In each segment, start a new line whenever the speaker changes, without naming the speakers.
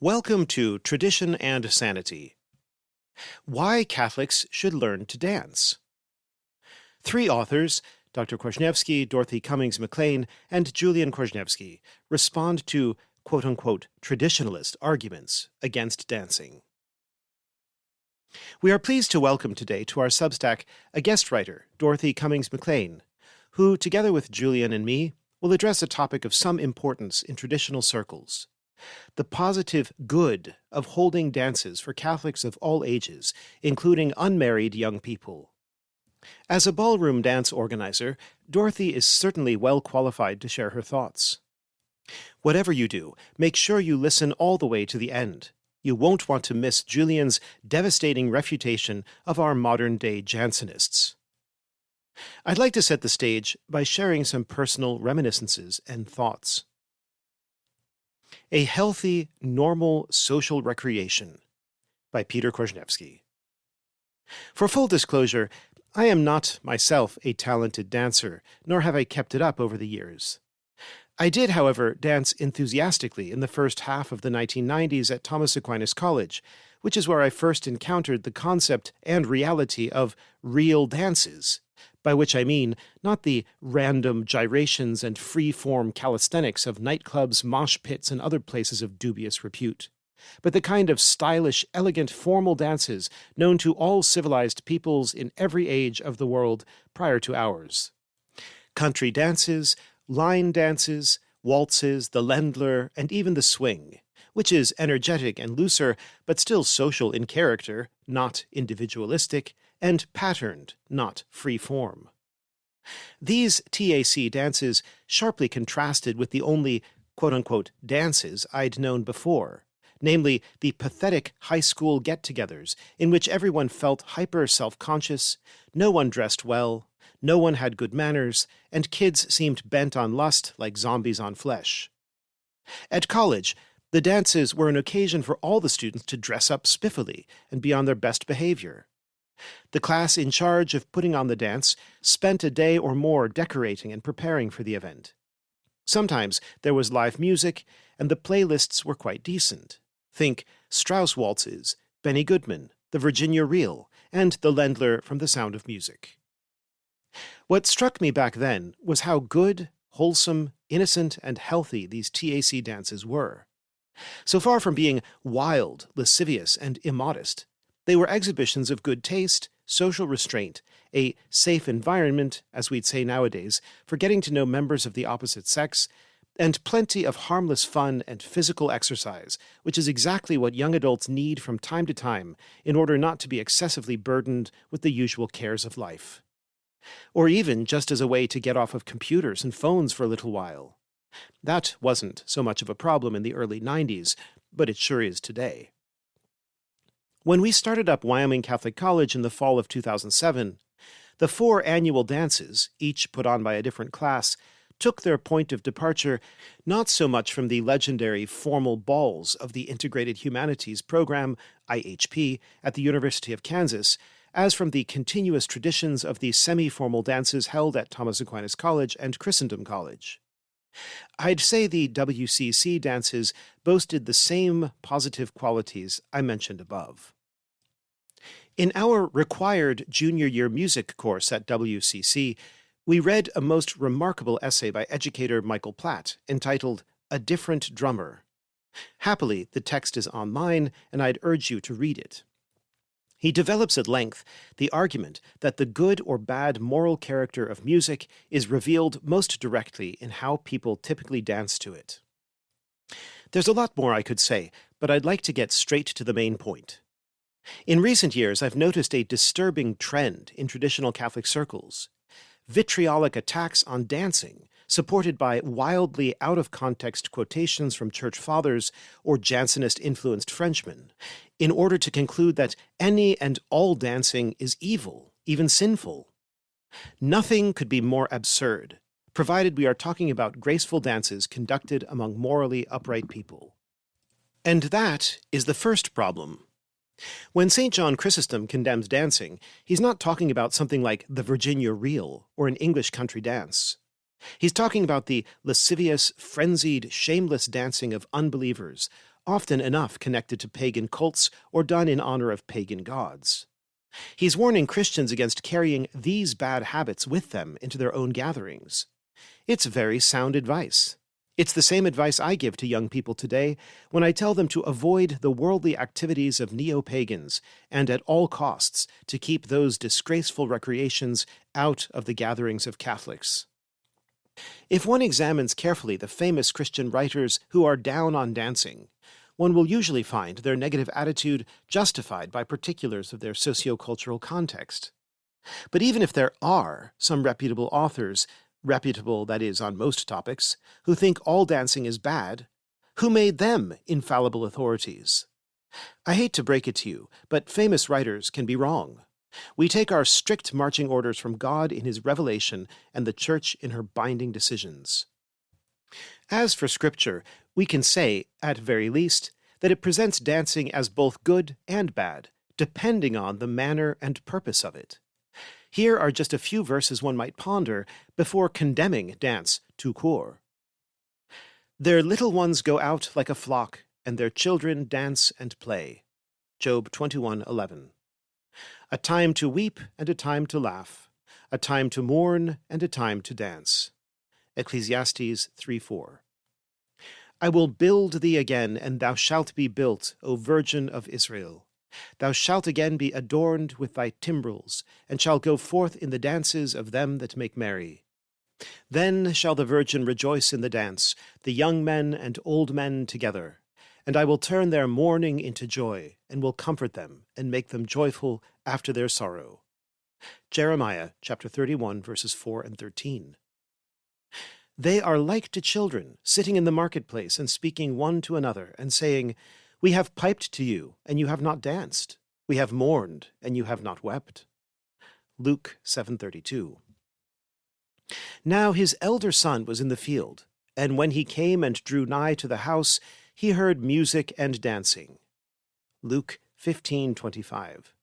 Welcome to Tradition and Sanity. Why Catholics Should Learn to Dance. Three authors, Dr. Kwasniewski, Dorothy Cummings McLean, and Julian Kwasniewski, respond to quote-unquote traditionalist arguments against dancing. We are pleased to welcome today to our Substack a guest writer, Dorothy Cummings McLean, who, together with Julian and me, will address a topic of some importance in traditional circles: the positive good of holding dances for Catholics of all ages, including unmarried young people. As a ballroom dance organizer, Dorothy is certainly well qualified to share her thoughts. Whatever you do, make sure you listen all the way to the end. You won't want to miss Julian's devastating refutation of our modern-day Jansenists. I'd like to set the stage by sharing some personal reminiscences and thoughts. A Healthy, Normal Social Recreation by Peter Kwasniewski. For full disclosure, I am not myself a talented dancer, nor have I kept it up over the years. I did, however, dance enthusiastically in the first half of the 1990s at Thomas Aquinas College, which is where I first encountered the concept and reality of real dances, by which I mean not the random gyrations and free-form calisthenics of nightclubs, mosh pits, and other places of dubious repute, but the kind of stylish, elegant, formal dances known to all civilized peoples in every age of the world prior to ours. Country dances, line dances, waltzes, the Ländler, and even the swing, which is energetic and looser, but still social in character, not individualistic, and patterned, not free-form. These TAC dances sharply contrasted with the only quote-unquote dances I'd known before, namely the pathetic high school get-togethers in which everyone felt hyper-self-conscious, no one dressed well, no one had good manners, and kids seemed bent on lust like zombies on flesh. At college, the dances were an occasion for all the students to dress up spiffily and be on their best behavior. The class in charge of putting on the dance spent a day or more decorating and preparing for the event. Sometimes there was live music, and the playlists were quite decent. Think Strauss waltzes, Benny Goodman, the Virginia Reel, and the Ländler from The Sound of Music. What struck me back then was how good, wholesome, innocent, and healthy these TAC dances were. So far from being wild, lascivious, and immodest, they were exhibitions of good taste, social restraint, a safe environment, as we'd say nowadays, for getting to know members of the opposite sex, and plenty of harmless fun and physical exercise, which is exactly what young adults need from time to time in order not to be excessively burdened with the usual cares of life. Or even just as a way to get off of computers and phones for a little while. That wasn't so much of a problem in the early 90s, but it sure is today. When we started up Wyoming Catholic College in the fall of 2007, the 4 annual dances, each put on by a different class, took their point of departure not so much from the legendary formal balls of the Integrated Humanities Program, IHP, at the University of Kansas, as from the continuous traditions of the semi-formal dances held at Thomas Aquinas College and Christendom College. I'd say the WCC dances boasted the same positive qualities I mentioned above. In our required junior year music course at WCC, we read a most remarkable essay by educator Michael Platt entitled A Different Drummer. Happily, the text is online, and I'd urge you to read it. He develops at length the argument that the good or bad moral character of music is revealed most directly in how people typically dance to it. There's a lot more I could say, but I'd like to get straight to the main point. In recent years, I've noticed a disturbing trend in traditional Catholic circles: vitriolic attacks on dancing, supported by wildly out-of-context quotations from church fathers or Jansenist-influenced Frenchmen, in order to conclude that any and all dancing is evil, even sinful. Nothing could be more absurd, provided we are talking about graceful dances conducted among morally upright people. And that is the first problem. When St. John Chrysostom condemns dancing, he's not talking about something like the Virginia Reel or an English country dance. He's talking about the lascivious, frenzied, shameless dancing of unbelievers, often enough connected to pagan cults or done in honor of pagan gods. He's warning Christians against carrying these bad habits with them into their own gatherings. It's very sound advice. It's the same advice I give to young people today when I tell them to avoid the worldly activities of neo-pagans and at all costs to keep those disgraceful recreations out of the gatherings of Catholics. If one examines carefully the famous Christian writers who are down on dancing, one will usually find their negative attitude justified by particulars of their sociocultural context. But even if there are some reputable authors, reputable, that is, on most topics, who think all dancing is bad, who made them infallible authorities? I hate to break it to you, but famous writers can be wrong. We take our strict marching orders from God in His revelation and the Church in her binding decisions. As for Scripture, we can say, at very least, that it presents dancing as both good and bad, depending on the manner and purpose of it. Here are just a few verses one might ponder before condemning dance tout court. Their little ones go out like a flock, and their children dance and play. Job 21:11. A time to weep and a time to laugh, a time to mourn and a time to dance. Ecclesiastes 3:4. I will build thee again, and thou shalt be built, O Virgin of Israel. Thou shalt again be adorned with thy timbrels, and shalt go forth in the dances of them that make merry. Then shall the Virgin rejoice in the dance, the young men and old men together. And I will turn their mourning into joy, and will comfort them, and make them joyful after their sorrow. Jeremiah chapter 31, verses 4 and 13. They are like to children, sitting in the marketplace and speaking one to another, and saying, We have piped to you, and you have not danced. We have mourned, and you have not wept. Luke 7:32. Now his elder son was in the field, and when he came and drew nigh to the house, he heard music and dancing. Luke 15:25.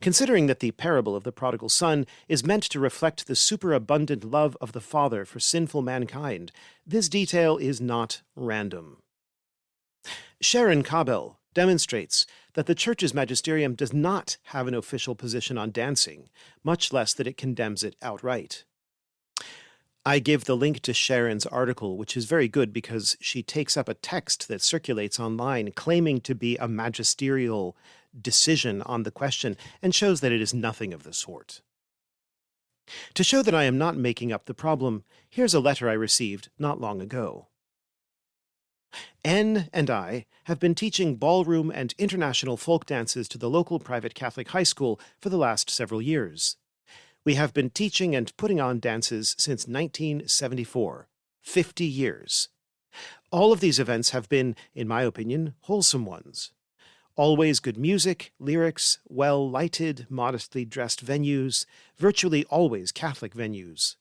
Considering that the parable of the prodigal son is meant to reflect the superabundant love of the Father for sinful mankind, this detail is not random. Sharon Cabell demonstrates that the Church's magisterium does not have an official position on dancing, much less that it condemns it outright. I give the link to Sharon's article, which is very good because she takes up a text that circulates online claiming to be a magisterial decision on the question and shows that it is nothing of the sort. To show that I am not making up the problem, here's a letter I received not long ago. N and I have been teaching ballroom and international folk dances to the local private Catholic high school for the last several years. We have been teaching and putting on dances since 1974, 50 years. All of these events have been, in my opinion, wholesome ones. Always good music, lyrics, well-lighted, modestly dressed venues, virtually always Catholic venues.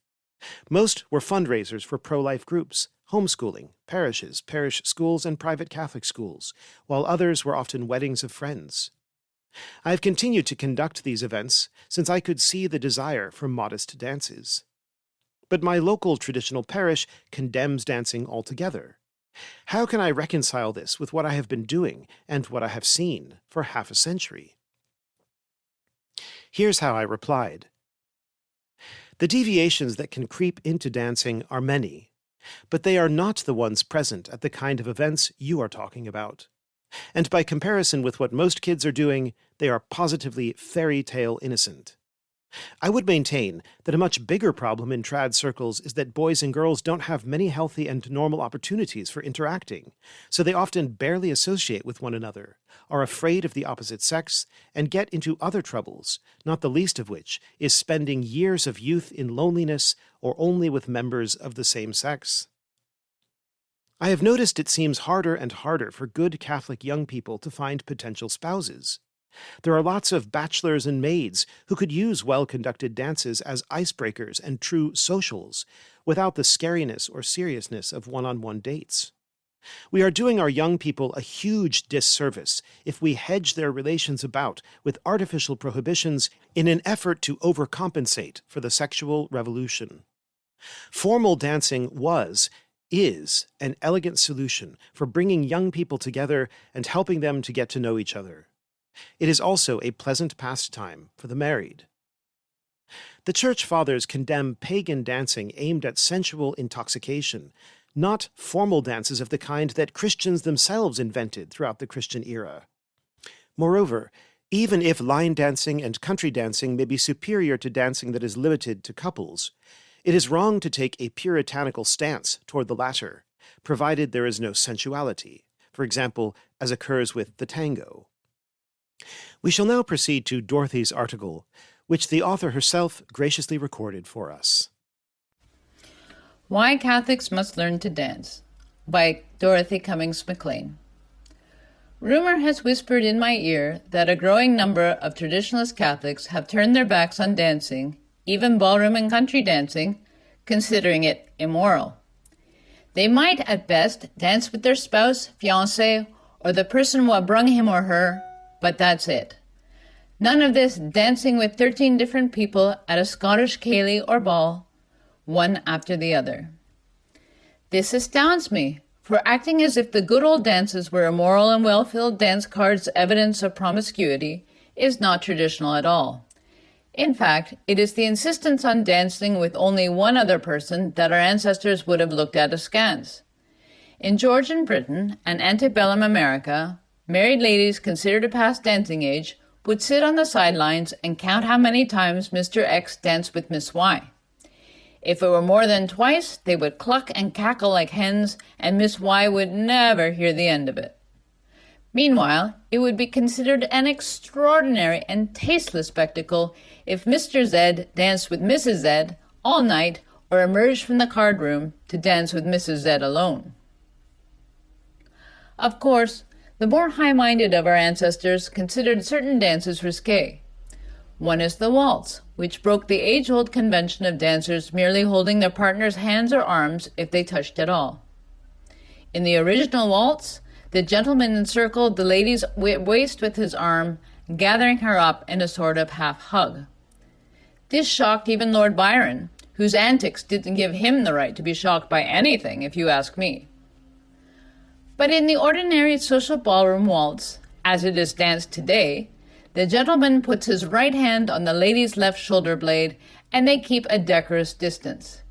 Most were fundraisers for pro-life groups, homeschooling, parishes, parish schools, and private Catholic schools, while others were often weddings of friends. I have continued to conduct these events since I could see the desire for modest dances. But my local traditional parish condemns dancing altogether. How can I reconcile this with what I have been doing and what I have seen for half a century? Here's how I replied. The deviations that can creep into dancing are many, but they are not the ones present at the kind of events you are talking about. And by comparison with what most kids are doing, they are positively fairy tale innocent. I would maintain that a much bigger problem in trad circles is that boys and girls don't have many healthy and normal opportunities for interacting, so they often barely associate with one another, are afraid of the opposite sex, and get into other troubles, not the least of which is spending years of youth in loneliness or only with members of the same sex. I have noticed it seems harder and harder for good Catholic young people to find potential spouses. There are lots of bachelors and maids who could use well-conducted dances as icebreakers and true socials, without the scariness or seriousness of one-on-one dates. We are doing our young people a huge disservice if we hedge their relations about with artificial prohibitions in an effort to overcompensate for the sexual revolution. Formal dancing was, is an elegant solution for bringing young people together and helping them to get to know each other. It is also a pleasant pastime for the married. The Church Fathers condemn pagan dancing aimed at sensual intoxication, not formal dances of the kind that Christians themselves invented throughout the Christian era. Moreover, even if line dancing and country dancing may be superior to dancing that is limited to couples, it is wrong to take a puritanical stance toward the latter, provided there is no sensuality, for example, as occurs with the tango. We shall now proceed to Dorothy's article, which the author herself graciously recorded for us.
Why Catholics Must Learn to Dance by Dorothy Cummings McLean. Rumor has whispered in my ear that a growing number of traditionalist Catholics have turned their backs on dancing, even ballroom and country dancing, considering it immoral. They might, at best, dance with their spouse, fiancé, or the person who brung him or her, but that's it. None of this dancing with 13 different people at a Scottish ceilidh or ball, one after the other. This astounds me, for acting as if the good old dances were immoral and well-filled dance cards evidence of promiscuity is not traditional at all. In fact, it is the insistence on dancing with only one other person that our ancestors would have looked at askance. In Georgian Britain and antebellum America, married ladies considered past dancing age would sit on the sidelines and count how many times Mr. X danced with Miss Y. If it were more than twice, they would cluck and cackle like hens, and Miss Y would never hear the end of it. Meanwhile, it would be considered an extraordinary and tasteless spectacle if Mr. Z danced with Mrs. Z all night or emerged from the card room to dance with Mrs. Z alone. Of course, the more high-minded of our ancestors considered certain dances risque. One is the waltz, which broke the age-old convention of dancers merely holding their partner's hands or arms if they touched at all. In the original waltz, the gentleman encircled the lady's waist with his arm, gathering her up in a sort of half-hug. This shocked even Lord Byron, whose antics didn't give him the right to be shocked by anything, if you ask me. But in the ordinary social ballroom waltz, as it is danced today, the gentleman puts his right hand on the lady's left shoulder blade, and they keep a decorous distance.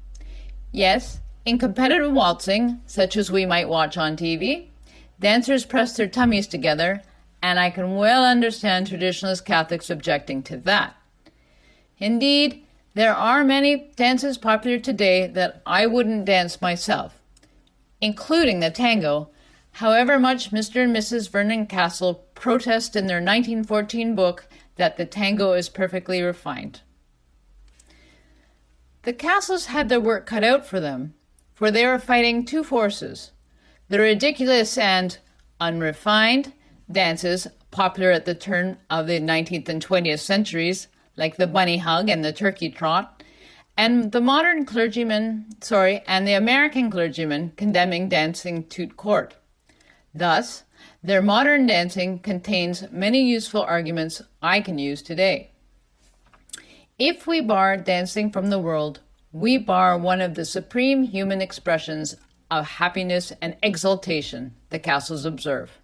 Yes, in competitive waltzing, such as we might watch on TV, dancers press their tummies together, and I can well understand traditionalist Catholics objecting to that. Indeed, there are many dances popular today that I wouldn't dance myself, including the tango, however much Mr. and Mrs. Vernon Castle protest in their 1914 book that the tango is perfectly refined. The Castles had their work cut out for them, for they were fighting two forces: the ridiculous and unrefined dances popular at the turn of the 19th and 20th centuries, like the bunny hug and the turkey trot, and the American clergymen condemning dancing tout court. Thus, their modern dancing contains many useful arguments I can use today. If we bar dancing from the world, we bar one of the supreme human expressions of happiness and exultation, the Castles observe.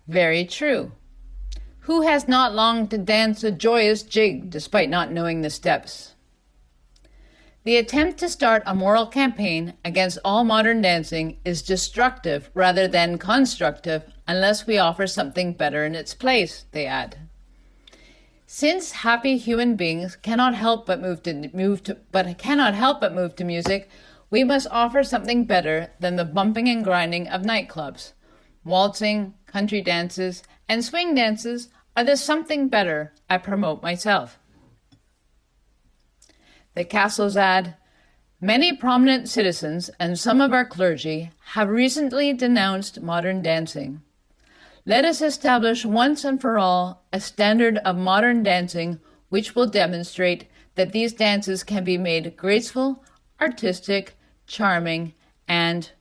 Very true. Who has not longed to dance a joyous jig despite not knowing the steps? The attempt to start a moral campaign against all modern dancing is destructive rather than constructive unless we offer something better in its place, they add. Since happy human beings cannot help but move to music, we must offer something better than the bumping and grinding of nightclubs. Waltzing, country dances, and swing dances are the something better I promote myself. The Castles add, many prominent citizens and some of our clergy have recently denounced modern dancing. Let us establish once and for all a standard of modern dancing which will demonstrate that these dances can be made graceful, artistic, charming, and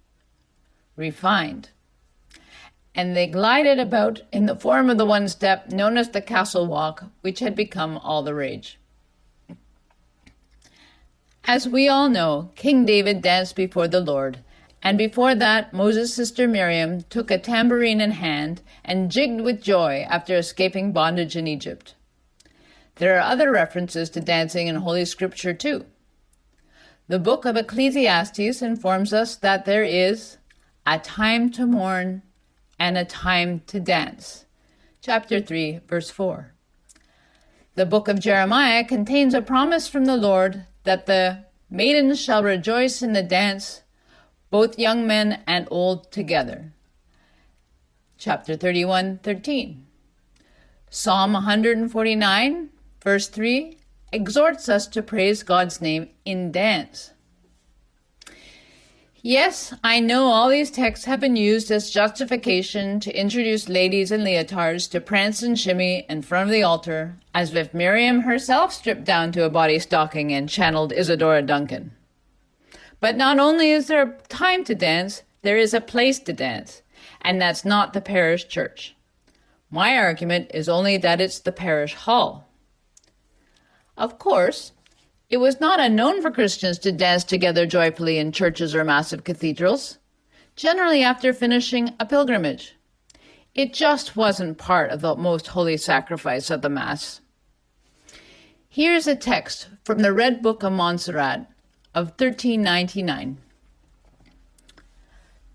refined. And they glided about in the form of the one-step known as the Castle Walk, which had become all the rage. As we all know, King David danced before the Lord, And before that, Moses' sister Miriam took a tambourine in hand and jigged with joy after escaping bondage in Egypt. There are other references to dancing in Holy Scripture too. The book of Ecclesiastes informs us that there is a time to mourn and a time to dance. Chapter 3, verse 4. The book of Jeremiah contains a promise from the Lord that the maidens shall rejoice in the dance, both young men and old together. Chapter 31:13. Psalm 149, verse 3, exhorts us to praise God's name in dance. Yes, I know all these texts have been used as justification to introduce ladies in leotards to prance and shimmy in front of the altar, as if Miriam herself stripped down to a body stocking and channeled Isadora Duncan. But not only is there a time to dance, there is a place to dance, and that's not the parish church. My argument is only that it's the parish hall. Of course, it was not unknown for Christians to dance together joyfully in churches or massive cathedrals, generally after finishing a pilgrimage. It just wasn't part of the most holy sacrifice of the Mass. Here's a text from the Red Book of Montserrat of 1399.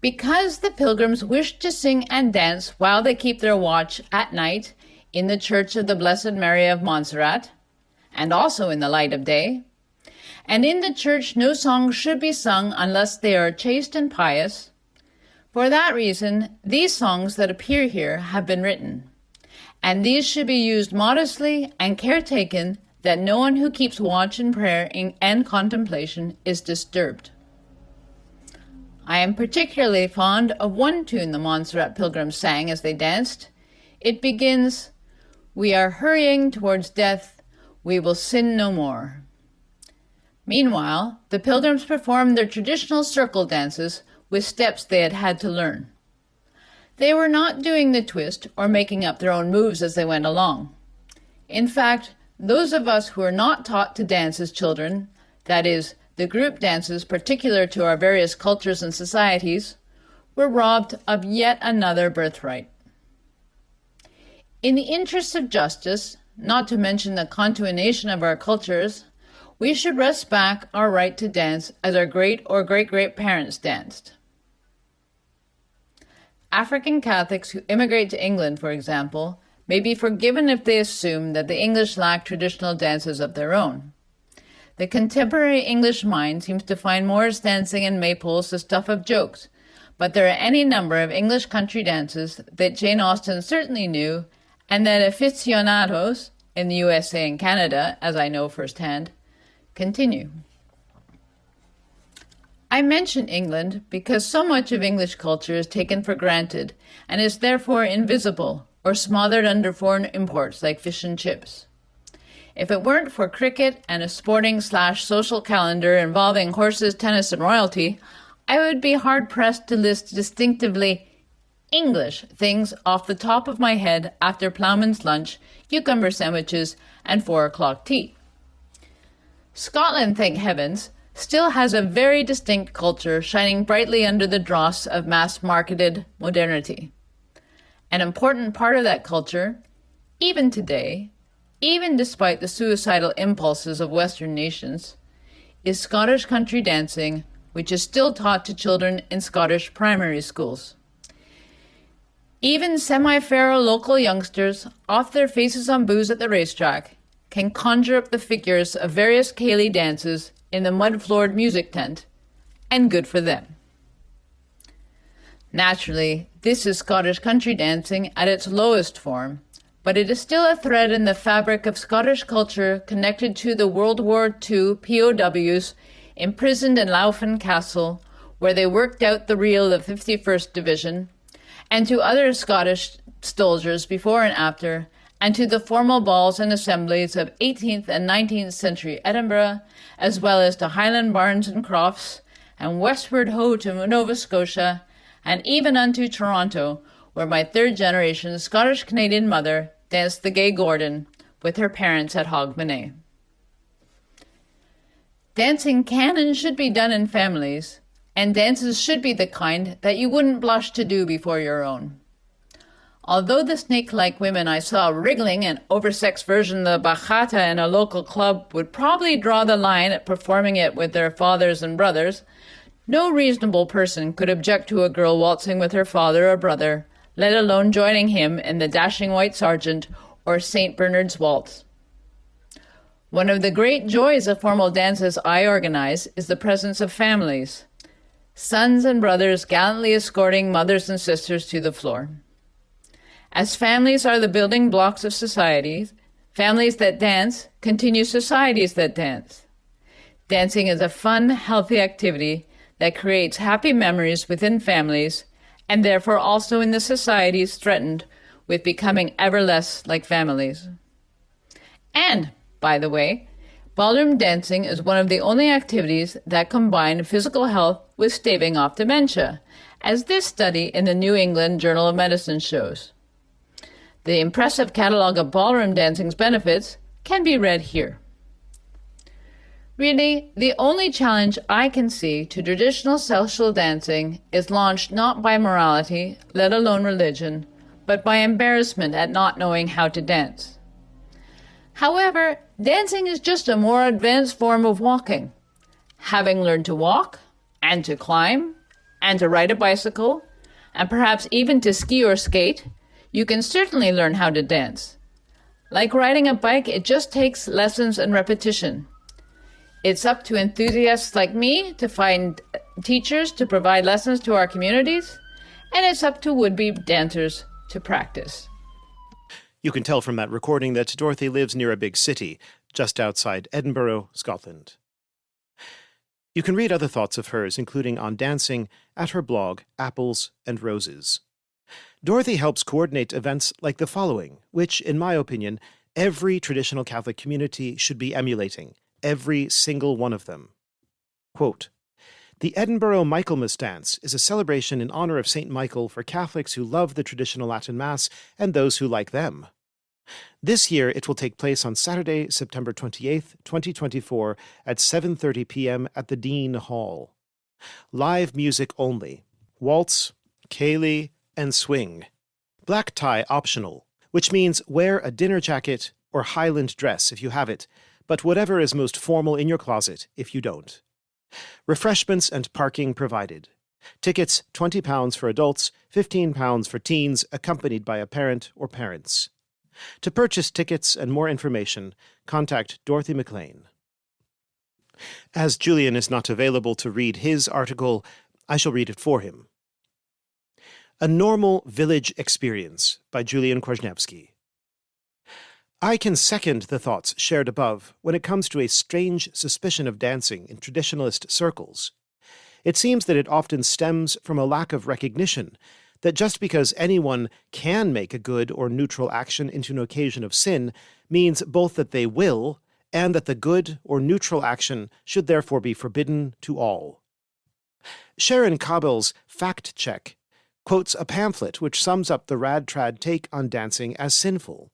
Because the pilgrims wish to sing and dance while they keep their watch at night in the Church of the Blessed Mary of Montserrat, and also in the light of day, and in the church no song should be sung unless they are chaste and pious. For that reason, these songs that appear here have been written, and these should be used modestly and care taken that no one who keeps watch and prayer and contemplation is disturbed. I am particularly fond of one tune the Montserrat pilgrims sang as they danced. It begins, "We are hurrying towards death, we will sin no more." Meanwhile, the pilgrims performed their traditional circle dances with steps they had had to learn. They were not doing the twist or making up their own moves as they went along. In fact, those of us who are not taught to dance as children, that is, the group dances particular to our various cultures and societies, were robbed of yet another birthright. In the interests of justice, not to mention the continuation of our cultures, we should wrest back our right to dance as our great or great-great-parents danced. African Catholics who immigrate to England, for example, may be forgiven if they assume that the English lack traditional dances of their own. The contemporary English mind seems to find Morris dancing and maypoles the stuff of jokes, but there are any number of English country dances that Jane Austen certainly knew, and that aficionados, in the USA and Canada, as I know firsthand, continue. I mention England because so much of English culture is taken for granted and is therefore invisible or smothered under foreign imports like fish and chips. If it weren't for cricket and a sporting/social calendar involving horses, tennis, and royalty, I would be hard-pressed to list distinctively English things off the top of my head after ploughman's lunch, cucumber sandwiches, and 4 o'clock tea. Scotland, thank heavens, still has a very distinct culture shining brightly under the dross of mass-marketed modernity. An important part of that culture, even today, even despite the suicidal impulses of Western nations, is Scottish country dancing, which is still taught to children in Scottish primary schools. Even semi-feral local youngsters, off their faces on booze at the racetrack, can conjure up the figures of various ceilidh dances in the mud-floored music tent, and good for them. Naturally, this is Scottish country dancing at its lowest form, but it is still a thread in the fabric of Scottish culture connected to the World War II POWs imprisoned in Lowfen Castle, where they worked out the reel of 51st Division, and to other Scottish soldiers before and after, and to the formal balls and assemblies of 18th and 19th century Edinburgh, as well as to Highland barns and crofts, and westward ho to Nova Scotia, and even unto Toronto, where my third-generation Scottish-Canadian mother danced the gay Gordon with her parents at Hogmanay. Dancing can and should be done in families, and dances should be the kind that you wouldn't blush to do before your own. Although the snake-like women I saw wriggling an oversexed version of the bachata in a local club would probably draw the line at performing it with their fathers and brothers, no reasonable person could object to a girl waltzing with her father or brother, let alone joining him in the Dashing White Sergeant or St. Bernard's Waltz. One of the great joys of formal dances I organize is the presence of families, sons and brothers gallantly escorting mothers and sisters to the floor. As families are the building blocks of societies, families that dance continue societies that dance. Dancing is a fun, healthy activity that creates happy memories within families and therefore also in the societies threatened with becoming ever less like families. And, by the way, ballroom dancing is one of the only activities that combine physical health with staving off dementia, as this study in the New England Journal of Medicine shows. The impressive catalog of ballroom dancing's benefits can be read here. Really, the only challenge I can see to traditional social dancing is launched not by morality, let alone religion, but by embarrassment at not knowing how to dance. However, dancing is just a more advanced form of walking. Having learned to walk, and to climb, and to ride a bicycle, and perhaps even to ski or skate, you can certainly learn how to dance. Like riding a bike, it just takes lessons and repetition. It's up to enthusiasts like me to find teachers to provide lessons to our communities, and it's up to would-be dancers to practice.
You can tell from that recording that Dorothy lives near a big city, just outside Edinburgh, Scotland. You can read other thoughts of hers, including on dancing, at her blog, Apples and Roses. Dorothy helps coordinate events like the following, which, in my opinion, every traditional Catholic community should be emulating, every single one of them. Quote, "The Edinburgh Michaelmas dance is a celebration in honor of St. Michael for Catholics who love the traditional Latin Mass and those who like them. This year it will take place on Saturday, September 28th, 2024 at 7:30 p.m. at the Dean Hall. Live music only. Waltz, ceilidh, and swing. Black tie optional, which means wear a dinner jacket or Highland dress if you have it, but whatever is most formal in your closet if you don't. Refreshments and parking provided. Tickets £20 for adults, £15 for teens, accompanied by a parent or parents. To purchase tickets and more information, contact Dorothy McLean." As Julian is not available to read his article, I shall read it for him. A Normal Village Experience by Julian Kwasniewski. I can second the thoughts shared above when it comes to a strange suspicion of dancing in traditionalist circles. It seems that it often stems from a lack of recognition that just because anyone can make a good or neutral action into an occasion of sin means both that they will and that the good or neutral action should therefore be forbidden to all. Sharon Cabell's Fact Check quotes a pamphlet which sums up the rad-trad take on dancing as sinful.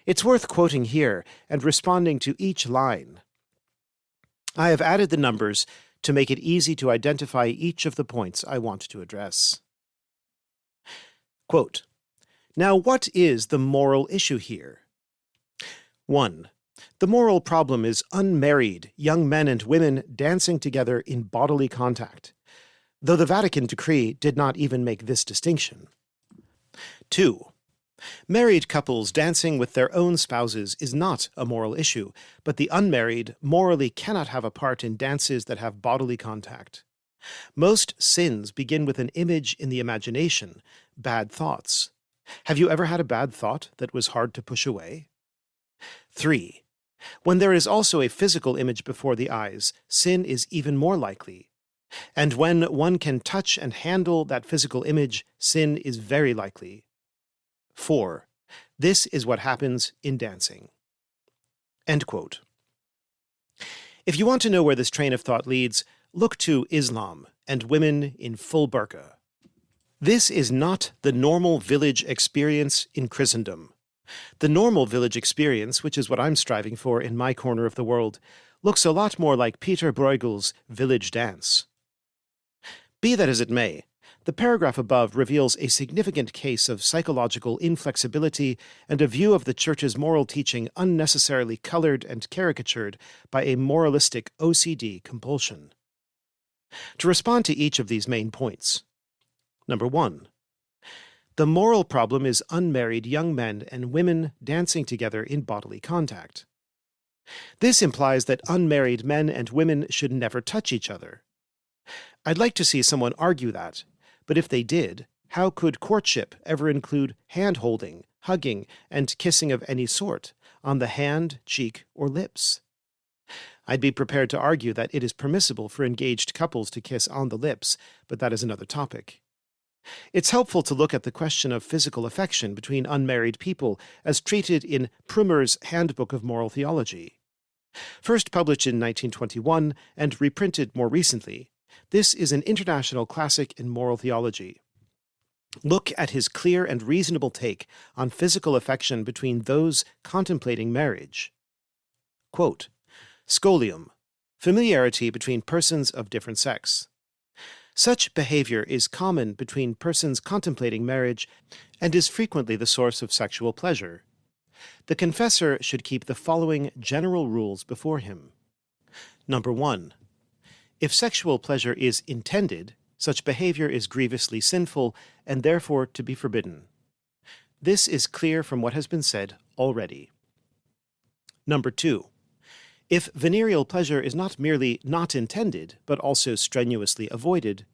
It's worth quoting here and responding to each line. I have added the numbers to make it easy to identify each of the points I want to address. Quote, "Now what is the moral issue here? 1. The moral problem is unmarried young men and women dancing together in bodily contact, though the Vatican decree did not even make this distinction. 2. Married couples dancing with their own spouses is not a moral issue, but the unmarried morally cannot have a part in dances that have bodily contact. Most sins begin with an image in the imagination, bad thoughts. Have you ever had a bad thought that was hard to push away? 3. When there is also a physical image before the eyes, sin is even more likely. And when one can touch and handle that physical image, sin is very likely. 4. This is what happens in dancing." End quote. If you want to know where this train of thought leads, look to Islam and women in full burqa. This is not the normal village experience in Christendom. The normal village experience, which is what I'm striving for in my corner of the world, looks a lot more like Peter Bruegel's Village Dance. Be that as it may, the paragraph above reveals a significant case of psychological inflexibility and a view of the Church's moral teaching unnecessarily colored and caricatured by a moralistic OCD compulsion. To respond to each of these main points. Number 1. The moral problem is unmarried young men and women dancing together in bodily contact. This implies that unmarried men and women should never touch each other. I'd like to see someone argue that, but if they did, how could courtship ever include hand-holding, hugging, and kissing of any sort, on the hand, cheek, or lips? I'd be prepared to argue that it is permissible for engaged couples to kiss on the lips, but that is another topic. It's helpful to look at the question of physical affection between unmarried people as treated in Prummer's Handbook of Moral Theology. First published in 1921 and reprinted more recently, this is an international classic in moral theology. Look at his clear and reasonable take on physical affection between those contemplating marriage. Quote, Scholium, familiarity between persons of different sex. Such behavior is common between persons contemplating marriage and is frequently the source of sexual pleasure. The confessor should keep the following general rules before him. Number 1. If sexual pleasure is intended, such behavior is grievously sinful and therefore to be forbidden. This is clear from what has been said already. Number 2. If venereal pleasure is not merely not intended, but also strenuously avoided,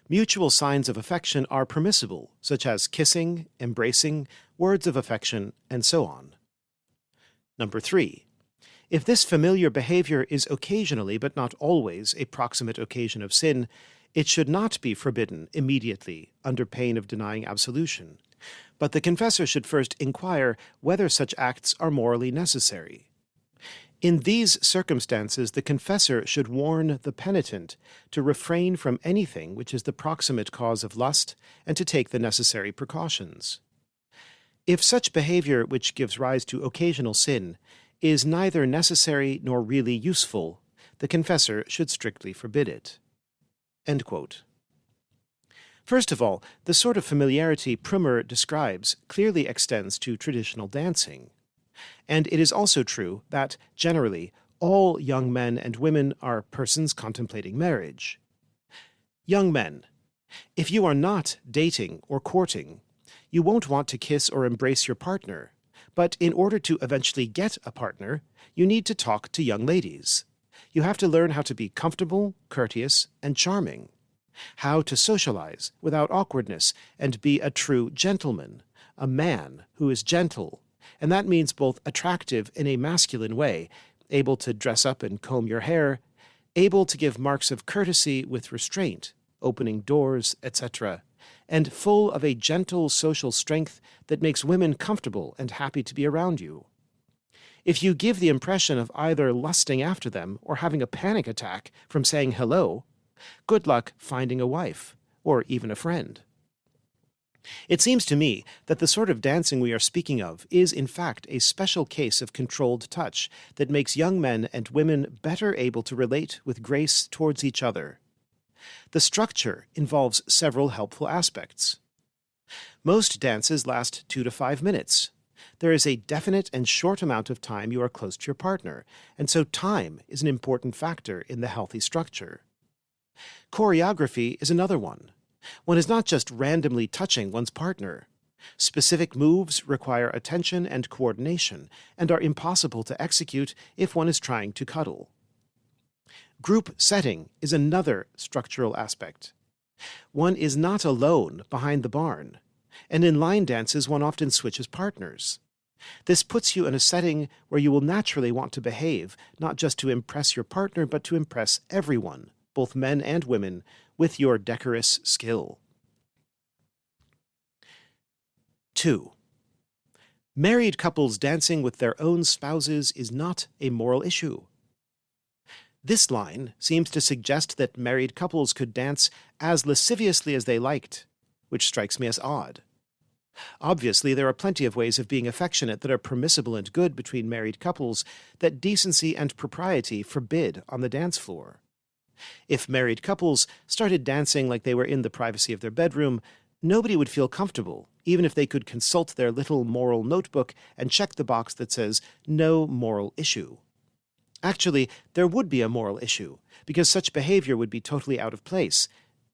mutual signs of affection are permissible, such as kissing, embracing, words of affection, and so on. Number 3. If this familiar behavior is occasionally, but not always, a proximate occasion of sin, it should not be forbidden immediately under pain of denying absolution, but the confessor should first inquire whether such acts are morally necessary. In these circumstances, the confessor should warn the penitent to refrain from anything which is the proximate cause of lust and to take the necessary precautions. If such behavior which gives rise to occasional sin is neither necessary nor really useful, the confessor should strictly forbid it. End quote. First of all, the sort of familiarity Prummer describes clearly extends to traditional dancing. And it is also true that, generally, all young men and women are persons contemplating marriage. Young men, if you are not dating or courting, you won't want to kiss or embrace your partner, but in order to eventually get a partner, you need to talk to young ladies. You have to learn how to be comfortable, courteous, and charming, how to socialize without awkwardness and be a true gentleman, a man who is gentle, and that means both attractive in a masculine way, able to dress up and comb your hair, able to give marks of courtesy with restraint, opening doors, etc., and full of a gentle social strength that makes women comfortable and happy to be around you. If you give the impression of either lusting after them or having a panic attack from saying hello, good luck finding a wife, or even a friend. It seems to me that the sort of dancing we are speaking of is in fact a special case of controlled touch that makes young men and women better able to relate with grace towards each other. The structure involves several helpful aspects. Most dances last 2 to 5 minutes. There is a definite and short amount of time you are close to your partner, and so time is an important factor in the healthy structure. Choreography is another one. One is not just randomly touching one's partner. Specific moves require attention and coordination and are impossible to execute if one is trying to cuddle. Group setting is another structural aspect. One is not alone behind the barn, and in line dances one often switches partners. This puts you in a setting where you will naturally want to behave, not just to impress your partner, but to impress everyone, both men and women, with your decorous skill. 2. Married couples dancing with their own spouses is not a moral issue. This line seems to suggest that married couples could dance as lasciviously as they liked, which strikes me as odd. Obviously, there are plenty of ways of being affectionate that are permissible and good between married couples that decency and propriety forbid on the dance floor. If married couples started dancing like they were in the privacy of their bedroom, nobody would feel comfortable, even if they could consult their little moral notebook and check the box that says, "No moral issue." Actually, there would be a moral issue, because such behavior would be totally out of place,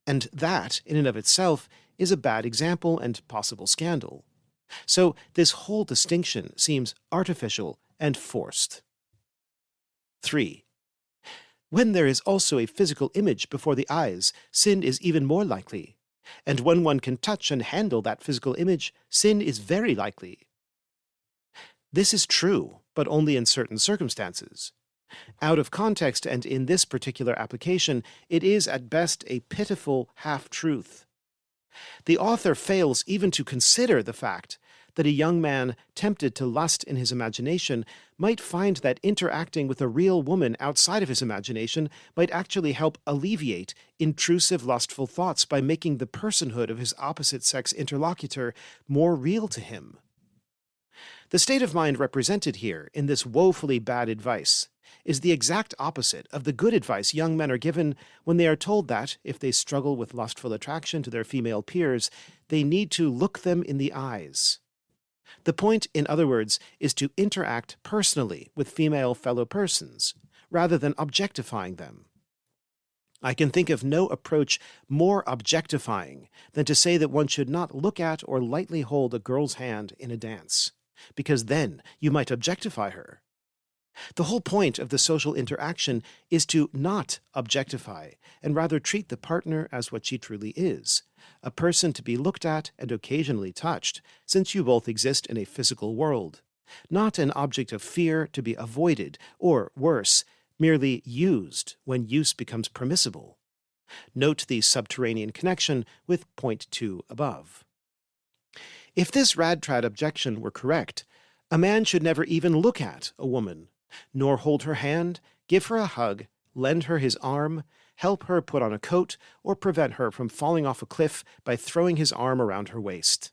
and that, in and of itself, is a bad example and possible scandal. So this whole distinction seems artificial and forced. 3. When there is also a physical image before the eyes, sin is even more likely. And when one can touch and handle that physical image, sin is very likely. This is true, but only in certain circumstances. Out of context and in this particular application, it is at best a pitiful half-truth. The author fails even to consider the fact that a young man tempted to lust in his imagination might find that interacting with a real woman outside of his imagination might actually help alleviate intrusive lustful thoughts by making the personhood of his opposite-sex interlocutor more real to him. The state of mind represented here in this woefully bad advice is the exact opposite of the good advice young men are given when they are told that, if they struggle with lustful attraction to their female peers, they need to look them in the eyes. The point, in other words, is to interact personally with female fellow persons, rather than objectifying them. I can think of no approach more objectifying than to say that one should not look at or lightly hold a girl's hand in a dance, because then you might objectify her. The whole point of the social interaction is to not objectify, and rather treat the partner as what she truly is, a person to be looked at and occasionally touched, since you both exist in a physical world, not an object of fear to be avoided, or, worse, merely used when use becomes permissible. Note the subterranean connection with point 2 above. If this rad-trad objection were correct, a man should never even look at a woman, nor hold her hand, give her a hug, lend her his arm, help her put on a coat, or prevent her from falling off a cliff by throwing his arm around her waist.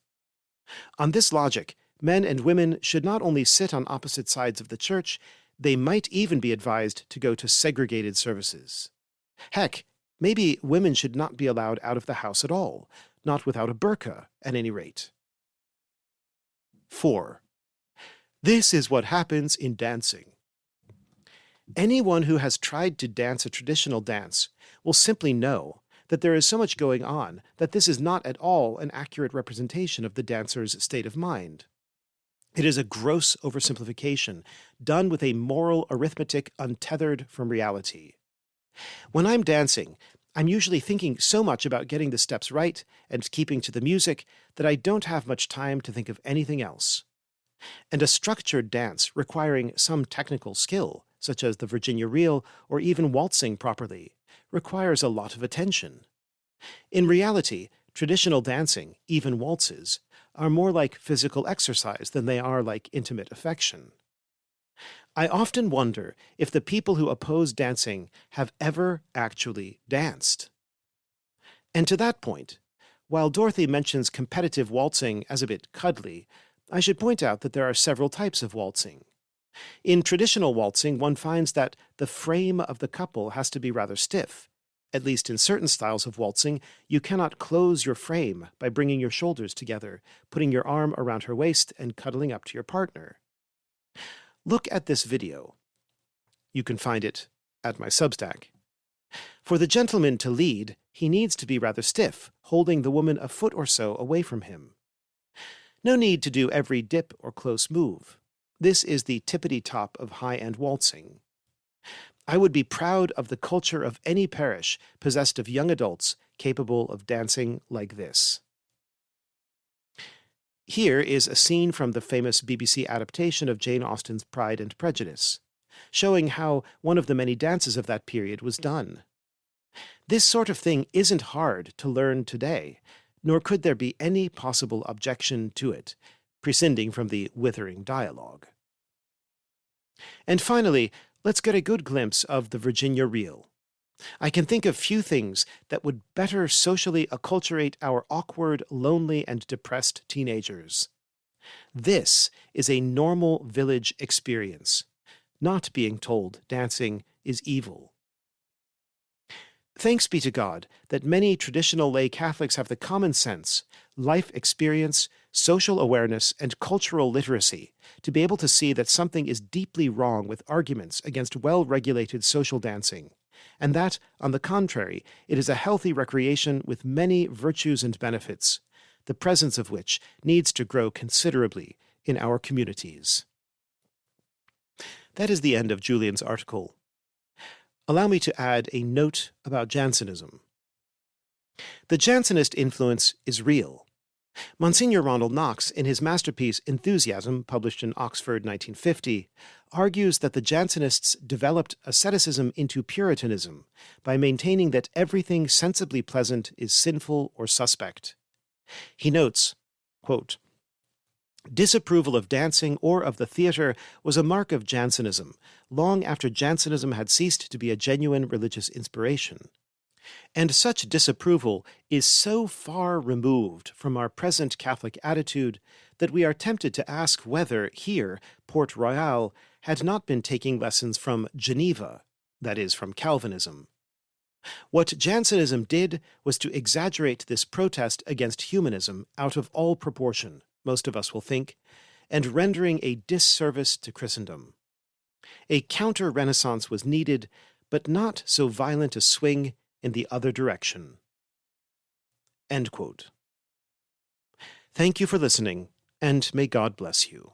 On this logic, men and women should not only sit on opposite sides of the church, they might even be advised to go to segregated services. Heck, maybe women should not be allowed out of the house at all, not without a burqa, at any rate. 4. This is what happens in dancing. Anyone who has tried to dance a traditional dance will simply know that there is so much going on that this is not at all an accurate representation of the dancer's state of mind. It is a gross oversimplification, done with a moral arithmetic untethered from reality. When I'm dancing, I'm usually thinking so much about getting the steps right and keeping to the music that I don't have much time to think of anything else. And a structured dance requiring some technical skill, such as the Virginia reel or even waltzing properly, requires a lot of attention. In reality, traditional dancing, even waltzes, are more like physical exercise than they are like intimate affection. I often wonder if the people who oppose dancing have ever actually danced. And to that point, while Dorothy mentions competitive waltzing as a bit cuddly, I should point out that there are several types of waltzing. In traditional waltzing, one finds that the frame of the couple has to be rather stiff. At least in certain styles of waltzing, you cannot close your frame by bringing your shoulders together, putting your arm around her waist, and cuddling up to your partner. Look at this video. You can find it at my Substack. For the gentleman to lead, he needs to be rather stiff, holding the woman a foot or so away from him. No need to do every dip or close move. This is the tippity-top of high-end waltzing. I would be proud of the culture of any parish possessed of young adults capable of dancing like this. Here is a scene from the famous BBC adaptation of Jane Austen's Pride and Prejudice, showing how one of the many dances of that period was done. This sort of thing isn't hard to learn today, nor could there be any possible objection to it, prescinding from the withering dialogue. And finally, let's get a good glimpse of the Virginia reel. I can think of few things that would better socially acculturate our awkward, lonely, and depressed teenagers. This is a normal village experience, not being told dancing is evil. Thanks be to God that many traditional lay Catholics have the common sense, life experience, social awareness, and cultural literacy to be able to see that something is deeply wrong with arguments against well-regulated social dancing, and that, on the contrary, it is a healthy recreation with many virtues and benefits, the presence of which needs to grow considerably in our communities. That is the end of Julian's article. Allow me to add a note about Jansenism. The Jansenist influence is real. Monsignor Ronald Knox, in his masterpiece Enthusiasm, published in Oxford 1950, argues that the Jansenists developed asceticism into Puritanism by maintaining that everything sensibly pleasant is sinful or suspect. He notes, quote, "Disapproval of dancing or of the theatre was a mark of Jansenism, long after Jansenism had ceased to be a genuine religious inspiration. And such disapproval is so far removed from our present Catholic attitude that we are tempted to ask whether here Port Royal had not been taking lessons from Geneva, that is, from Calvinism. What Jansenism did was to exaggerate this protest against humanism out of all proportion, most of us will think, and rendering a disservice to Christendom. A counter-renaissance was needed, but not so violent a swing in the other direction." End quote. Thank you for listening, and may God bless you.